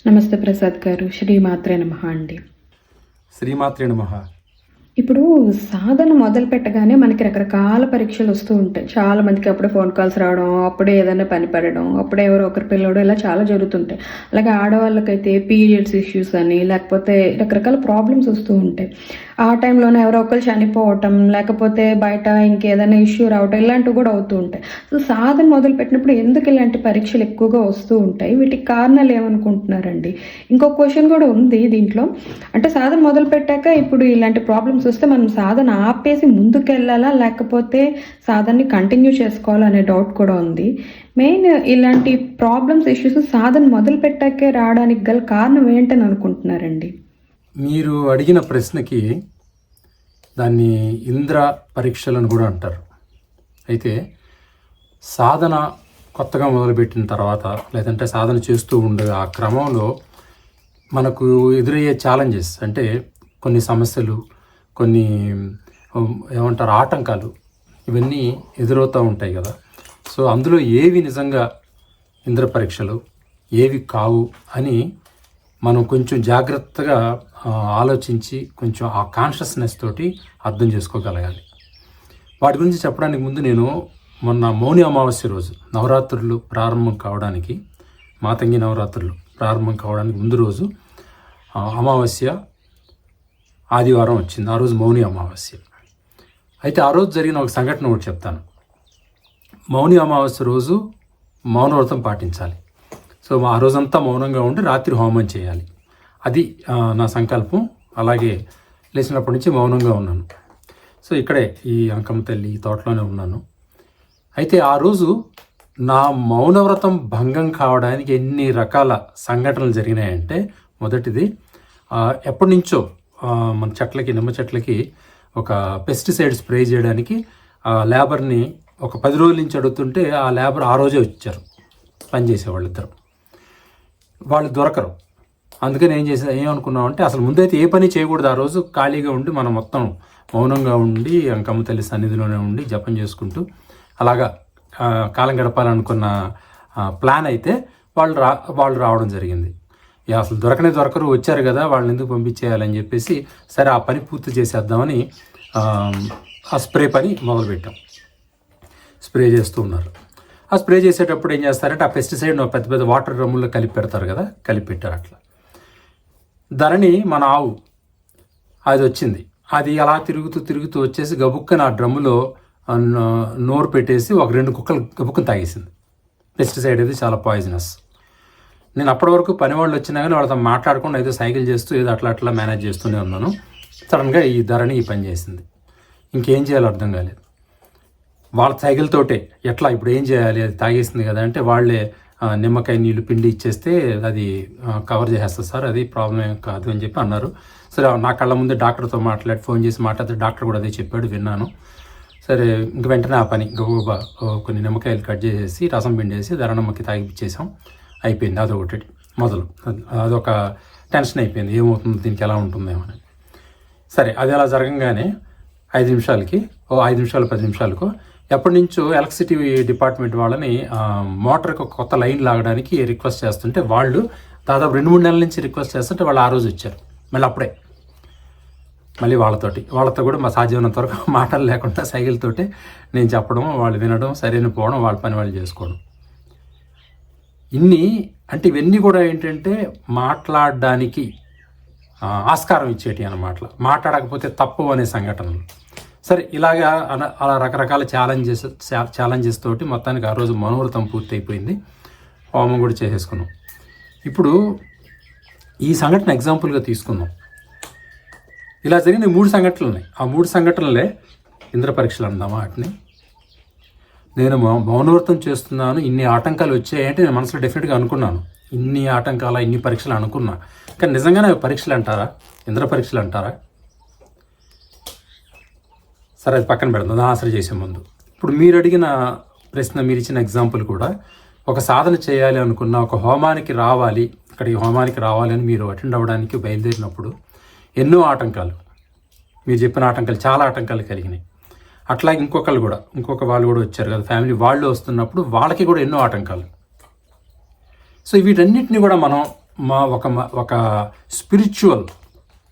నమస్తే ప్రసాద్ గారు. శ్రీమాత్రే నమః అండి. శ్రీమాత్రే నమః. ఇప్పుడు సాధన మొదలు పెట్టగానే మనకి రకరకాల పరీక్షలు వస్తూ ఉంటాయి. చాలా మందికి అప్పుడే ఫోన్ కాల్స్ రావడం, అప్పుడే ఏదైనా పని పడడం, అప్పుడే ఎవరో ఒకరు పిలవడం, ఇలా చాలా జరుగుతుంటాయి. అలాగే ఆడవాళ్ళకైతే పీరియడ్స్ ఇష్యూస్ అని, లేకపోతే రకరకాల ప్రాబ్లమ్స్ వస్తూ ఉంటాయి. ఆ టైంలోనే ఎవరో ఒకరు చనిపోవటం, లేకపోతే బయట ఇంకేదైనా ఇష్యూ రావటం, ఇలాంటివి కూడా అవుతూ ఉంటాయి. సో సాధన మొదలు పెట్టినప్పుడు ఎందుకు ఇలాంటి పరీక్షలు ఎక్కువగా వస్తూ ఉంటాయి? వీటికి కారణాలు ఏమనుకుంటున్నారండి? ఇంకో క్వశ్చన్ కూడా ఉంది దీంట్లో. అంటే సాధన మొదలు పెట్టాక ఇప్పుడు ఇలాంటి ప్రాబ్లమ్స్ వస్తే మనం సాధన ఆపేసి ముందుకెళ్ళాలా, లేకపోతే సాధనని కంటిన్యూ చేసుకోవాలా అనే డౌట్ కూడా ఉంది. మెయిన్ ఇలాంటి ప్రాబ్లమ్స్ ఇష్యూస్ సాధన మొదలు పెట్టాకే రావడానికి గల కారణం ఏంటని అనుకుంటున్నారండి? మీరు అడిగిన ప్రశ్నకి దాన్ని ఇంద్ర పరీక్షలను కూడా అంటారు. అయితే సాధన కొత్తగా మొదలుపెట్టిన తర్వాత, లేదంటే సాధన చేస్తూ ఉండే ఆ క్రమంలో మనకు ఎదురయ్యే ఛాలెంజెస్ అంటే కొన్ని సమస్యలు, కొన్ని ఏమంటారు ఆటంకాలు, ఇవన్నీ ఎదురవుతూ ఉంటాయి కదా. సో అందులో ఏవి నిజంగా ఇంద్ర పరీక్షలు, ఏవి కావు అని మనం కొంచెం జాగ్రత్తగా ఆలోచించి కొంచెం ఆ కాన్షియస్నెస్ తోటి అర్థం చేసుకోగలగాలి. వాటి గురించి చెప్పడానికి ముందు నేను మొన్న మౌని అమావాస్య రోజు నవరాత్రులు ప్రారంభం కావడానికి, మాతంగి నవరాత్రులు ప్రారంభం కావడానికి ముందు రోజు అమావాస్య ఆదివారం వచ్చింది. ఆ రోజు మౌని అమావాస్య. అయితే ఆ రోజు జరిగిన ఒక సంఘటన ఒకటి చెప్తాను. మౌని అమావాస్య రోజు మౌనవ్రతం పాటించాలి. సో ఆ రోజంతా మౌనంగా ఉండి రాత్రి హోమం చేయాలి. అది నా సంకల్పం. అలాగే లేచినప్పటి నుంచి మౌనంగా ఉన్నాను. సో ఇక్కడే ఈ అంకమ్మ తల్లి తోటలోనే ఉన్నాను. అయితే ఆ రోజు నా మౌనవ్రతం భంగం కావడానికి ఎన్ని రకాల సంఘటనలు జరిగినాయంటే, మొదటిది ఎప్పటి నుంచో మన చెట్లకి, నిమ్మ చెట్లకి ఒక పెస్టిసైడ్ స్ప్రే చేయడానికి లేబర్ని ఒక 10 రోజుల నుంచి అడుగుతుంటే ఆ లేబర్ ఆ రోజే వచ్చారు పనిచేసేవాళ్ళు ఇద్దరు. వాళ్ళు దొరకరు. అందుకని ఏమనుకున్నామంటే అసలు ముందైతే ఏ పని చేయకూడదు. ఆ రోజు ఖాళీగా ఉండి మనం మొత్తం మౌనంగా ఉండి అంకమ్మ తల్లి సన్నిధిలోనే ఉండి జపం చేసుకుంటూ అలాగా కాలం గడపాలనుకున్న ప్లాన్ అయితే వాళ్ళు రావడం జరిగింది. అసలు దొరకరు, వచ్చారు కదా, వాళ్ళని ఎందుకు పంపించేయాలని చెప్పేసి సరే ఆ పని పూర్తి చేసేద్దామని ఆ స్ప్రే పని మొదలుపెట్టాం. స్ప్రే చేస్తూ ఉన్నారు. ఆ స్ప్రే చేసేటప్పుడు ఏం చేస్తారంటే ఆ పెస్టిసైడ్ పెద్ద పెద్ద వాటర్ డ్రమ్ముల్లో కలిపి పెడతారు కదా, కలిపి పెట్టారు. అట్లా ధరణి మన ఆవు అది వచ్చింది. అది అలా తిరుగుతూ వచ్చేసి గబుక్కన ఆ డ్రమ్ములో నోరు పెట్టేసి ఒక 2 కుక్కలు గబుక్కను తాగేసింది. పెస్టిసైడ్ అది చాలా పాయిజనస్. నేను అప్పటి వరకు పని వాళ్ళు వచ్చినా కానీ వాళ్ళతో మాట్లాడకుండా ఏదో సైకిల్ చేస్తూ ఏదో అట్లా మేనేజ్ చేస్తూనే ఉన్నాను. సడన్గా ఈ ధరణి ఈ పని చేసింది. ఇంకేం చేయాలో అర్థం కాలేదు. వాళ్ళ సైకిల్ తోటే ఎట్లా ఇప్పుడు ఏం చేయాలి, అది తాగేసింది కదా అంటే వాళ్ళే నిమ్మకాయ నీళ్ళు పిండి ఇచ్చేస్తే అది కవర్ చేసేస్తుంది సార్, అది ప్రాబ్లం ఏం కాదు అని చెప్పి అన్నారు. సరే నా కళ్ళ ముందే డాక్టర్తో ఫోన్ చేసి మాట్లాడితే డాక్టర్ కూడా అదే చెప్పాడు, విన్నాను. సరే ఇంక వెంటనే ఆ పని గబగబా కొన్ని నిమ్మకాయలు కట్ చేసేసి రసం పిండేసి ధరణమ్మకి తాగిపించేసాం. అయిపోయింది. అదొకటి మొదలు. అదొక టెన్షన్ అయిపోయింది, ఏమవుతుంది దీనికి, ఎలా ఉంటుందేమో అని. సరే అది అలా జరగంగానే 5 నిమిషాలకి 5 నిమిషాలు 10 నిమిషాలకు ఎప్పటి నుంచో ఎలక్ట్రిసిటీ డిపార్ట్మెంట్ వాళ్ళని మోటార్కి ఒక కొత్త లైన్ లాగడానికి రిక్వెస్ట్ చేస్తుంటే వాళ్ళు దాదాపు 2-3 నెలల నుంచి రిక్వెస్ట్ చేస్తుంటే వాళ్ళు ఆ రోజు వచ్చారు. మళ్ళీ వాళ్ళతో కూడా మా సాధ్యమైనంత వరకు మాటలు లేకుండా సైకిల్ తోటే నేను చెప్పడం, వాళ్ళు వినడం, సరైన పోవడం, వాళ్ళ పని వాళ్ళు చేసుకోవడం. అంటే ఇవన్నీ కూడా ఏంటంటే మాట్లాడడానికి ఆస్కారం ఇచ్చేటి అన్నమాట. మాట్లాడకపోతే తప్పు అనే సంఘటనలు. సరే ఇలాగా అలా రకరకాల ఛాలెంజెస్ తోటి మొత్తానికి ఆ రోజు మనోవ్రతం పూర్తి అయిపోయింది. హోమం కూడా చేసేసుకున్నాం. ఇప్పుడు ఈ సంఘటన ఎగ్జాంపుల్గా తీసుకుందాం. ఇలా జరిగిన 3 సంఘటనలు ఉన్నాయి. ఆ 3 సంఘటనలే ఇంద్ర పరీక్షలు అందామా వాటిని. నేను మౌనవ్రతం చేస్తున్నాను, ఇన్ని ఆటంకాలు వచ్చాయంటే నేను మనసులో డెఫినెట్గా అనుకున్నాను, ఇన్ని ఆటంకాల ఇన్ని పరీక్షలు అనుకున్నా. కానీ నిజంగానే పరీక్షలు అంటారా, ఇంద్ర పరీక్షలు అంటారా? సరే అది పక్కన పెడదాం, ఆన్సర్ చేసే ముందు. ఇప్పుడు మీరు అడిగిన ప్రశ్న, మీరు ఇచ్చిన ఎగ్జాంపుల్ కూడా ఒక సాధన చేయాలి అనుకున్న, ఒక హోమానికి రావాలి, ఇక్కడికి హోమానికి రావాలి అని మీరు అటెండ్ అవ్వడానికి బయలుదేరినప్పుడు ఎన్నో ఆటంకాలు, మీరు చెప్పిన ఆటంకాలు, చాలా ఆటంకాలు కలిగినాయి. అట్లాగే ఇంకొక వాళ్ళు కూడా వచ్చారు కదా, ఫ్యామిలీ వాళ్ళు వస్తున్నప్పుడు వాళ్ళకి కూడా ఎన్నో ఆటంకాలు. సో వీటన్నిటిని కూడా మనం ఒక స్పిరిచువల్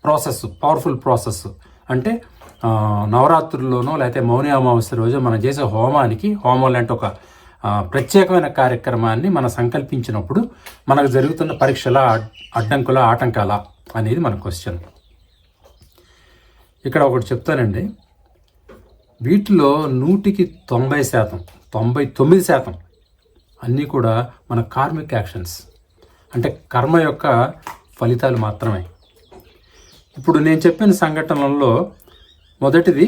ప్రాసెస్, పవర్ఫుల్ ప్రాసెస్. అంటే నవరాత్రుల్లోనో లేకపోతే మౌని అమావాస్య రోజు మనం చేసే హోమం లాంటి ఒక ప్రత్యేకమైన కార్యక్రమాన్ని మనం సంకల్పించినప్పుడు మనకు జరుగుతున్న పరీక్షల అడ్డంకుల ఆటంకాల అనేది మన క్వశ్చన్. ఇక్కడ ఒకటి చెప్తానండి, వీటిలో 100కి 90%, 99% అన్నీ కూడా మన కార్మిక్ యాక్షన్స్, అంటే కర్మ యొక్క ఫలితాలు మాత్రమే. ఇప్పుడు నేను చెప్పిన సంఘటనలలో మొదటిది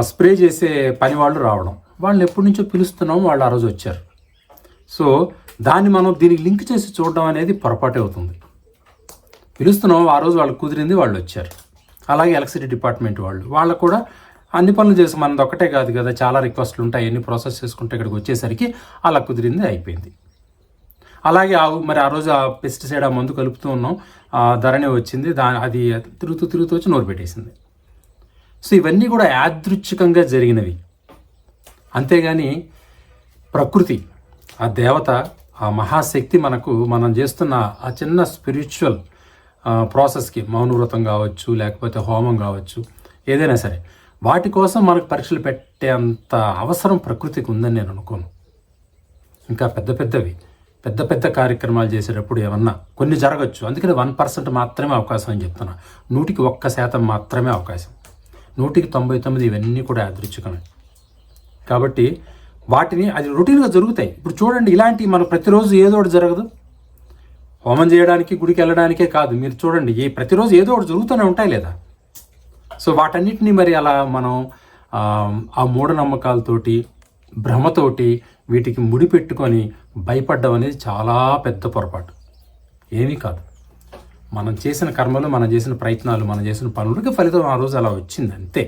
స్ప్రే చేసే పని వాళ్ళు రావడం. వాళ్ళని ఎప్పటి నుంచో పిలుస్తున్నాం, వాళ్ళు ఆ రోజు వచ్చారు. సో దాన్ని మనం దీనికి లింక్ చేసి చూడడం అనేది పొరపాటే అవుతుంది. పిలుస్తున్నాం, ఆ రోజు వాళ్ళకి కుదిరింది, వాళ్ళు వచ్చారు. అలాగే ఎలక్ట్రిసిటీ డిపార్ట్మెంట్ వాళ్ళకు కూడా అన్ని పనులు చేసి, మనది ఒక్కటే కాదు కదా, చాలా రిక్వెస్ట్లు ఉంటాయి, ఎన్ని ప్రాసెస్ చేసుకుంటే ఇక్కడికి వచ్చేసరికి అలా కుదిరింది, అయిపోయింది. అలాగే మరి ఆ రోజు ఆ పెస్టిసైడ్, ఆ మందు కలుపుతూ ఉన్నాం, ధరణి వచ్చింది, అది తిరుగుతూ వచ్చి నోరు పెట్టేసింది. సో ఇవన్నీ కూడా యాదృచ్ఛికంగా జరిగినవి. అంతేగాని ప్రకృతి, ఆ దేవత, ఆ మహాశక్తి మనం చేస్తున్న ఆ చిన్న స్పిరిచువల్ ప్రాసెస్కి, మౌనవ్రతం కావచ్చు, లేకపోతే హోమం కావచ్చు, ఏదైనా సరే వాటి కోసం మనకు పరీక్షలు పెట్టే అంత అవసరం ప్రకృతికి ఉందని నేను అనుకోను. ఇంకా పెద్ద కార్యక్రమాలు చేసేటప్పుడు ఏమన్నా కొన్ని జరగచ్చు. అందుకని 1% మాత్రమే అవకాశం అని చెప్తున్నా. 100కి 1% మాత్రమే అవకాశం. 100కి 99 ఇవన్నీ కూడా యాదృచ్ఛికమే. కాబట్టి వాటిని అది రొటీన్గా జరుగుతాయి. ఇప్పుడు చూడండి, ఇలాంటివి మనకు ప్రతిరోజు ఏదో ఒకటి జరగదు. హోమం చేయడానికి, గుడికి వెళ్ళడానికే కాదు, మీరు చూడండి, ప్రతిరోజు ఏదో ఒకటి జరుగుతూనే ఉంటాయి లేదా. సో వాటన్నిటినీ మరి అలా మనం ఆ మూఢనమ్మకాలతోటి, భ్రమతోటి వీటికి ముడిపెట్టుకొని భయపడ్డం అనేది చాలా పెద్ద పొరపాటు. ఏమీ కాదు. మనం చేసిన కర్మలు, మనం చేసిన ప్రయత్నాలు, మనం చేసిన పనులకి ఫలితం ఆ రోజు అలా వచ్చింది, అంతే.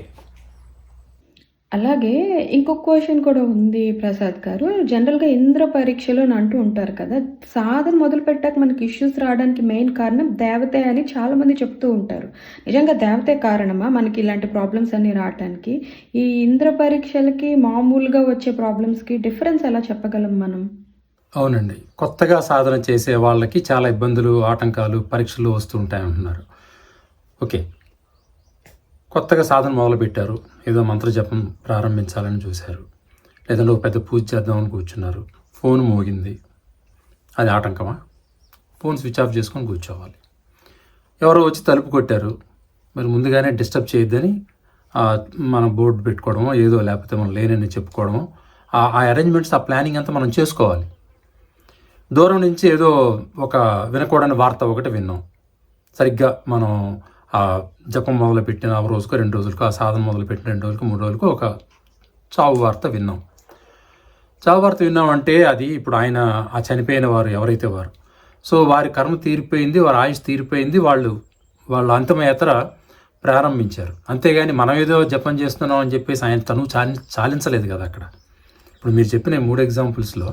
అలాగే ఇంకొక క్వశ్చన్ కూడా ఉంది ప్రసాద్ గారు. జనరల్‌గా ఇంద్ర పరీక్షలు అని అంటూ ఉంటారు కదా! సాధన మొదలుపెట్టాక మనకి ఇష్యూస్ రావడానికి మెయిన్ కారణం దేవతే అని చాలామంది చెప్తూ ఉంటారు. నిజంగా దేవతే కారణమా మనకి ఇలాంటి ప్రాబ్లమ్స్ అన్నీ రావటానికి? ఈ ఇంద్ర పరీక్షలకి, మామూలుగా వచ్చే ప్రాబ్లమ్స్‌కి డిఫరెన్స్ ఎలా చెప్పగలం మనం? అవునండి, కొత్తగా సాధన చేసే వాళ్ళకి చాలా ఇబ్బందులు, ఆటంకాలు, పరీక్షలు వస్తూ ఉంటాయంటున్నారు. ఓకే, కొత్తగా సాధన మొదలుపెట్టారు, ఏదో మంత్రజపం ప్రారంభించాలని చూశారు, లేదంటే ఒక పెద్ద పూజ చేద్దామని కూర్చున్నారు, ఫోన్ మోగింది, అది ఆటంకమా? ఫోన్ స్విచ్ ఆఫ్ చేసుకొని కూర్చోవాలి. ఎవరో వచ్చి తలుపు కొట్టారు, మరి ముందుగానే డిస్టర్బ్ చేయొద్దని మనం బోర్డు పెట్టుకోవడమో, ఏదో లేకపోతే మనం లేనని చెప్పుకోవడమో, ఆ అరేంజ్మెంట్స్, ఆ ప్లానింగ్ అంతా మనం చేసుకోవాలి. దూరం నుంచి ఏదో ఒక వినకూడని వార్త ఒకటి విన్నాం, సరిగ్గా మనం ఆ జపం మొదలుపెట్టిన ఒక రోజుకో 2 రోజులకో, ఆ సాధన మొదలుపెట్టిన 2 రోజులకో 3 రోజులకో ఒక చావు వార్త విన్నాం. చావు వార్త విన్నామంటే అది ఇప్పుడు ఆ చనిపోయిన వారు ఎవరైతే వారు, సో వారి కర్మ తీరిపోయింది, వారి ఆయుష్ తీరిపోయింది, వాళ్ళు అంతిమయాత్ర ప్రారంభించారు. అంతేగాని మనం ఏదో జపం చేస్తున్నాం అని చెప్పేసి ఆయన తను చాలించలేదు కదా అక్కడ. ఇప్పుడు మీరు చెప్పిన 3 ఎగ్జాంపుల్స్లో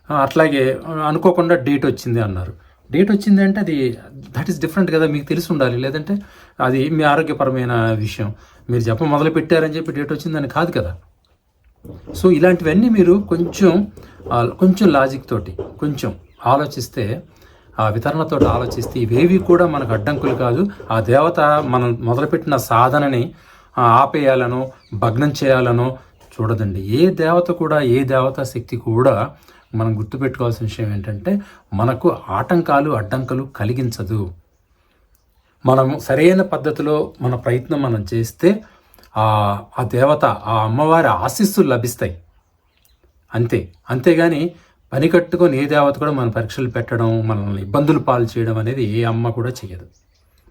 అట్లాగే అనుకోకుండా డేట్ వచ్చింది అన్నారు. డేట్ వచ్చింది అంటే అది దట్ ఈస్ డిఫరెంట్ కదా, మీకు తెలిసి ఉండాలి. లేదంటే అది మీ ఆరోగ్యపరమైన విషయం, మీరు జపం మొదలు పెట్టారని చెప్పి డేట్ వచ్చిందని కాదు కదా. సో ఇలాంటివన్నీ మీరు కొంచెం లాజిక్ తోటి కొంచెం ఆలోచిస్తే, ఆ వితరణతో ఆలోచిస్తే, ఇవేవి కూడా మనకు అడ్డంకులు కాదు. ఆ దేవత మనం మొదలుపెట్టిన సాధనని ఆపేయాలనో భగ్నం చేయాలనో చూడదండి. ఏ దేవతా శక్తి కూడా మనం గుర్తుపెట్టుకోవాల్సిన విషయం ఏంటంటే, మనకు ఆటంకాలు, అడ్డంకులు కలిగించదు. మనము సరైన పద్ధతిలో మన ప్రయత్నం మనం చేస్తే ఆ దేవత, ఆ అమ్మవారి ఆశీస్సులు లభిస్తాయి, అంతే. అంతేగాని పని కట్టుకొని ఏ దేవత కూడా మన పరీక్షలు పెట్టడం, మనల్ని ఇబ్బందులు పాలు చేయడం అనేది ఏ అమ్మ కూడా చేయదు.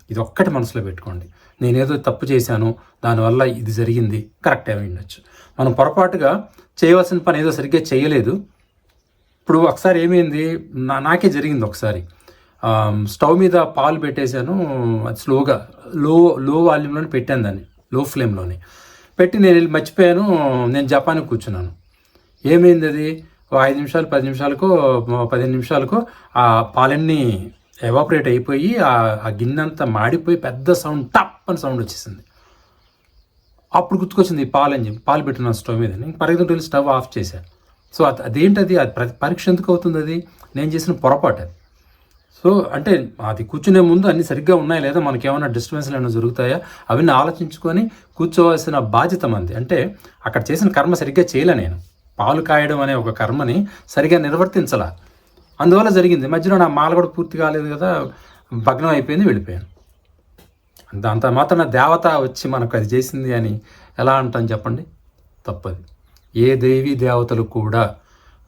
ఇది ఒక్కటి మనసులో పెట్టుకోండి. నేనేదో తప్పు చేశాను, దానివల్ల ఇది జరిగింది, కరెక్ట్ అయి ఉండొచ్చు. మనం పొరపాటుగా చేయవలసిన పని ఏదో సరిగ్గా చేయలేదు. ఇప్పుడు ఒకసారి ఏమైంది, నాకే జరిగింది ఒకసారి. స్టవ్ మీద పాలు పెట్టేశాను, అది స్లోగా లో వాల్యూమ్లోనే పెట్టాను, దాన్ని లో ఫ్లేమ్లోనే పెట్టి నేను వెళ్ళి మర్చిపోయాను. నేను జపానికి కూర్చున్నాను. ఏమైంది, అది 5 నిమిషాలు 10 నిమిషాలకో 15 నిమిషాలకో ఆ పాలన్నీ ఎవాపరేట్ అయిపోయి ఆ గిన్నె అంతా మాడిపోయి పెద్ద సౌండ్, టప్ అని సౌండ్ వచ్చేసింది. అప్పుడు గుర్తుకొచ్చింది ఈ పాలు అని చెప్పి, పాలు పెట్టున్నాను స్టవ్ మీద. నేను పరిగెత్తుకు వెళ్ళి స్టవ్ ఆఫ్ చేశాను. సో అదేంటది, అది పరీక్ష ఎందుకు అవుతుంది? అది నేను చేసిన పొరపాటు. అది సో అంటే అది కూర్చునే ముందు అన్ని సరిగ్గా ఉన్నాయా లేదా, మనకి ఏమైనా డిస్టర్బెన్స్లు ఏమైనా జరుగుతాయా, అవన్నీ ఆలోచించుకొని కూర్చోవలసిన బాధ్యత మంది. అంటే అక్కడ చేసిన కర్మ సరిగ్గా చేయలే, నేను పాలు కాయడం అనే ఒక కర్మని సరిగ్గా నిర్వర్తించలా, అందువల్ల జరిగింది. మధ్యలో నా మాల కూడా పూర్తి కాలేదు కదా, భగ్నం అయిపోయింది, వెళ్ళిపోయాను. అంత మాత్రం దేవత వచ్చి మనకు అది చేసింది అని ఎలా అంటాం చెప్పండి? తప్పది. ఏ దేవీ దేవతలు కూడా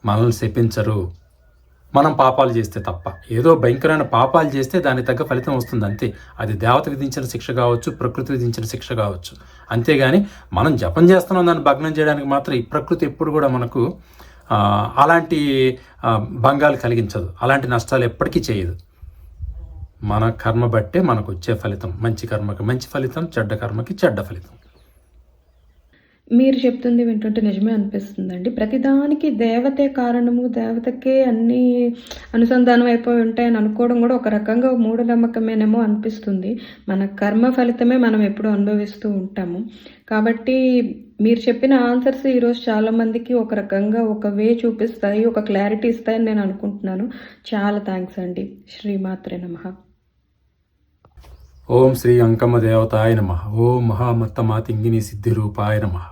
మనల్ని శపించరు మనం పాపాలు చేస్తే తప్ప. ఏదో భయంకరమైన పాపాలు చేస్తే దానికి తగ్గ ఫలితం వస్తుంది అంతే. అది దేవత విధించిన శిక్ష కావచ్చు, ప్రకృతి విధించిన శిక్ష కావచ్చు. అంతేగాని మనం జపం చేస్తున్నాం దాన్ని భగ్నం చేయడానికి మాత్రం ఈ ప్రకృతి ఎప్పుడు కూడా మనకు అలాంటి భంగాలు కలిగించదు, అలాంటి నష్టాలు ఎప్పటికీ చేయదు. మన కర్మ బట్టే మనకు వచ్చే ఫలితం. మంచి కర్మకి మంచి ఫలితం, చెడ్డ కర్మకి చెడ్డ ఫలితం. మీరు చెప్తుంది వింటుంటే నిజమే అనిపిస్తుందండి. ప్రతిదానికి దేవతే కారణము, దేవతకే అన్నీ అనుసంధానం అయిపోయి ఉంటాయని అనుకోవడం కూడా ఒక రకంగా మూఢనమ్మకమేనేమో అనిపిస్తుంది. మన కర్మ ఫలితమే మనం ఎప్పుడూ అనుభవిస్తూ ఉంటాము. కాబట్టి మీరు చెప్పిన ఆన్సర్స్ ఈరోజు చాలామందికి ఒక రకంగా ఒక వే చూపిస్తాయి, ఒక క్లారిటీ ఇస్తాయని నేను అనుకుంటున్నాను. చాలా థ్యాంక్స్ అండి. శ్రీమాత్రే నమః. ఓం శ్రీ అంకమ్మ దేవతాయ నమః. ఓం మహామత్తమాతింగిని సిద్ధిరూపాయ నమః.